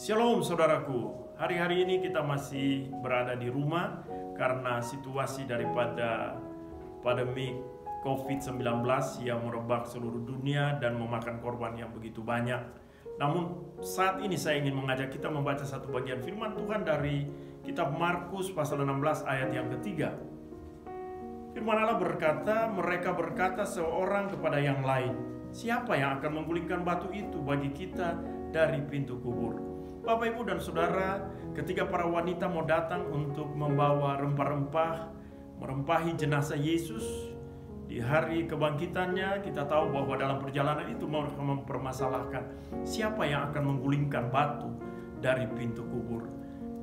Shalom saudaraku, hari-hari ini kita masih berada di rumah karena situasi daripada pandemi COVID-19 yang merebak seluruh dunia dan memakan korban yang begitu banyak. Namun saat ini saya ingin mengajak kita membaca satu bagian firman Tuhan dari kitab Markus pasal 16 ayat yang ketiga. Firman Allah berkata, mereka berkata seorang kepada yang lain, siapa yang akan menggulingkan batu itu bagi kita dari pintu kubur? Bapak, Ibu, dan Saudara, ketika para wanita mau datang untuk membawa rempah-rempah, merempahi jenazah Yesus di hari kebangkitannya, kita tahu bahwa dalam perjalanan itu mereka mempermasalahkan siapa yang akan menggulingkan batu dari pintu kubur.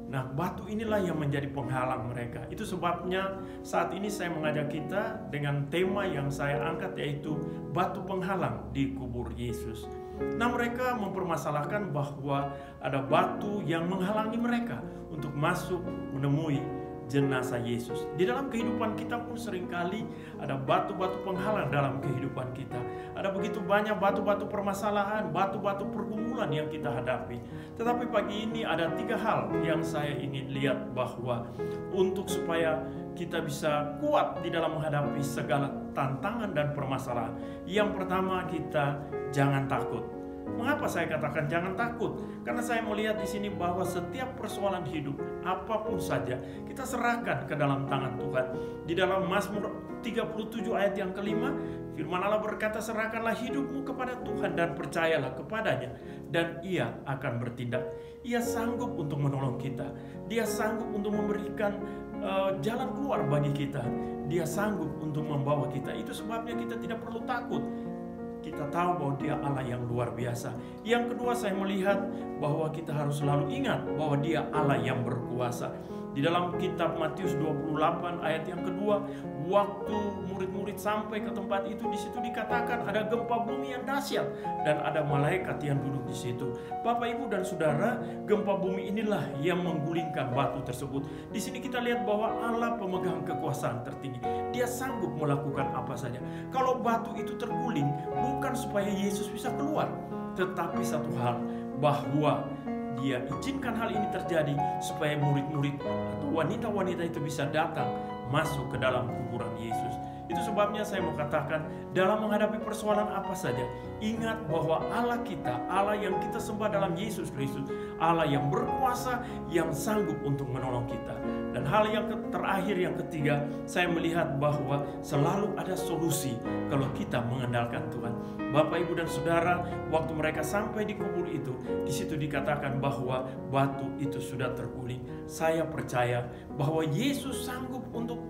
Nah, batu inilah yang menjadi penghalang mereka. Itu sebabnya saat ini saya mengajak kita dengan tema yang saya angkat, yaitu batu penghalang di kubur Yesus. Nah, mereka mempermasalahkan bahwa ada batu yang menghalangi mereka untuk masuk menemui jenazah Yesus. Di dalam kehidupan kita pun seringkali ada batu-batu penghalang dalam kehidupan kita. Ada begitu banyak batu-batu permasalahan, batu-batu pergumulan yang kita hadapi. Tetapi pagi ini ada 3 hal yang saya ingin lihat bahwa untuk supaya kita bisa kuat di dalam menghadapi segala tantangan dan permasalahan. Yang pertama, kita jangan takut. Mengapa saya katakan jangan takut? Karena saya melihat di sini bahwa setiap persoalan hidup, apapun saja, kita serahkan ke dalam tangan Tuhan. Di dalam Mazmur 37 ayat yang kelima, firman Allah berkata, serahkanlah hidupmu kepada Tuhan dan percayalah kepadanya, dan Ia akan bertindak. Ia sanggup untuk menolong kita. Dia sanggup untuk memberikan jalan keluar bagi kita. Dia sanggup untuk membawa kita. Itu sebabnya kita tidak perlu takut. Kita tahu bahwa Dia Allah yang luar biasa. Yang kedua, saya melihat bahwa kita harus selalu ingat bahwa Dia Allah yang berkuasa. Di dalam kitab Matius 28 ayat yang kedua, waktu murid-murid sampai ke tempat itu, di situ dikatakan ada gempa bumi yang dahsyat dan ada malaikat yang duduk di situ. Bapak, Ibu, dan Saudara, gempa bumi inilah yang menggulingkan batu tersebut. Di sini kita lihat bahwa Allah pemegang kekuasaan tertinggi. Dia sanggup melakukan apa saja. Kalau batu itu terguling, bukan supaya Yesus bisa keluar, tetapi satu hal, bahwa Dia izinkan hal ini terjadi supaya murid-murid atau wanita-wanita itu bisa datang masuk ke dalam kuburan Yesus. Itu sebabnya saya mau katakan, dalam menghadapi persoalan apa saja, ingat bahwa Allah kita, Allah yang kita sembah dalam Yesus Kristus, Allah yang berkuasa, yang sanggup untuk menolong kita. Dan hal yang terakhir, yang ketiga, saya melihat bahwa selalu ada solusi kalau kita mengandalkan Tuhan. Bapak, Ibu, dan Saudara, waktu mereka sampai di kubur itu, di situ dikatakan bahwa batu itu sudah terguling. Saya percaya bahwa Yesus sanggup untuk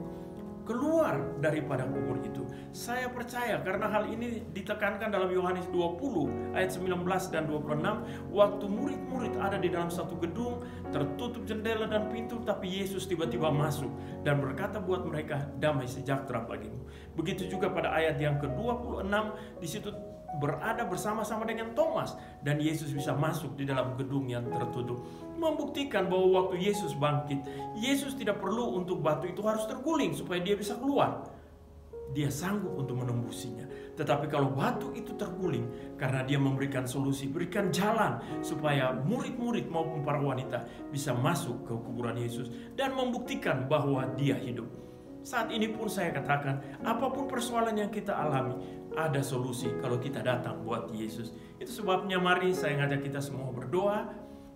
keluar daripada kubur itu. Saya percaya karena hal ini ditekankan dalam Yohanes 20 ayat 19 dan 26. Waktu murid-murid ada di dalam satu gedung, tertutup jendela dan pintu, tapi Yesus tiba-tiba masuk dan berkata buat mereka, damai sejahtera bagimu. Begitu juga pada ayat yang ke-26, di situ berada bersama-sama dengan Thomas, dan Yesus bisa masuk di dalam gedung yang tertutup, membuktikan bahwa waktu Yesus bangkit, Yesus tidak perlu untuk batu itu harus terguling supaya Dia bisa keluar. Dia sanggup untuk menembusinya. Tetapi kalau batu itu terguling, karena Dia memberikan solusi, berikan jalan supaya murid-murid maupun para wanita bisa masuk ke kuburan Yesus dan membuktikan bahwa Dia hidup. Saat ini pun saya katakan, apapun persoalan yang kita alami, ada solusi kalau kita datang buat Yesus. Itu sebabnya mari saya ngajak kita semua berdoa.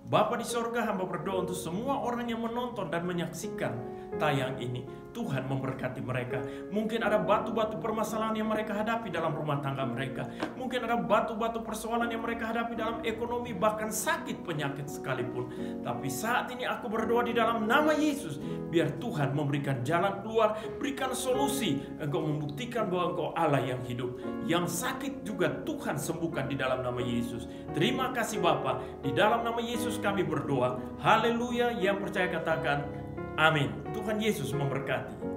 Bapa di sorga, hamba berdoa untuk semua orang yang menonton dan menyaksikan tayang ini. Tuhan memberkati mereka. Mungkin ada batu-batu permasalahan yang mereka hadapi dalam rumah tangga mereka. Mungkin ada batu-batu persoalan yang mereka hadapi dalam ekonomi, bahkan sakit penyakit sekalipun. Tapi saat ini aku berdoa di dalam nama Yesus, biar Tuhan memberikan jalan keluar, berikan solusi. Engkau membuktikan bahwa Engkau Allah yang hidup. Yang sakit juga Tuhan sembuhkan di dalam nama Yesus. Terima kasih Bapa. Di dalam nama Yesus kami berdoa. Haleluya. Yang percaya katakan amin. Tuhan Yesus memberkati.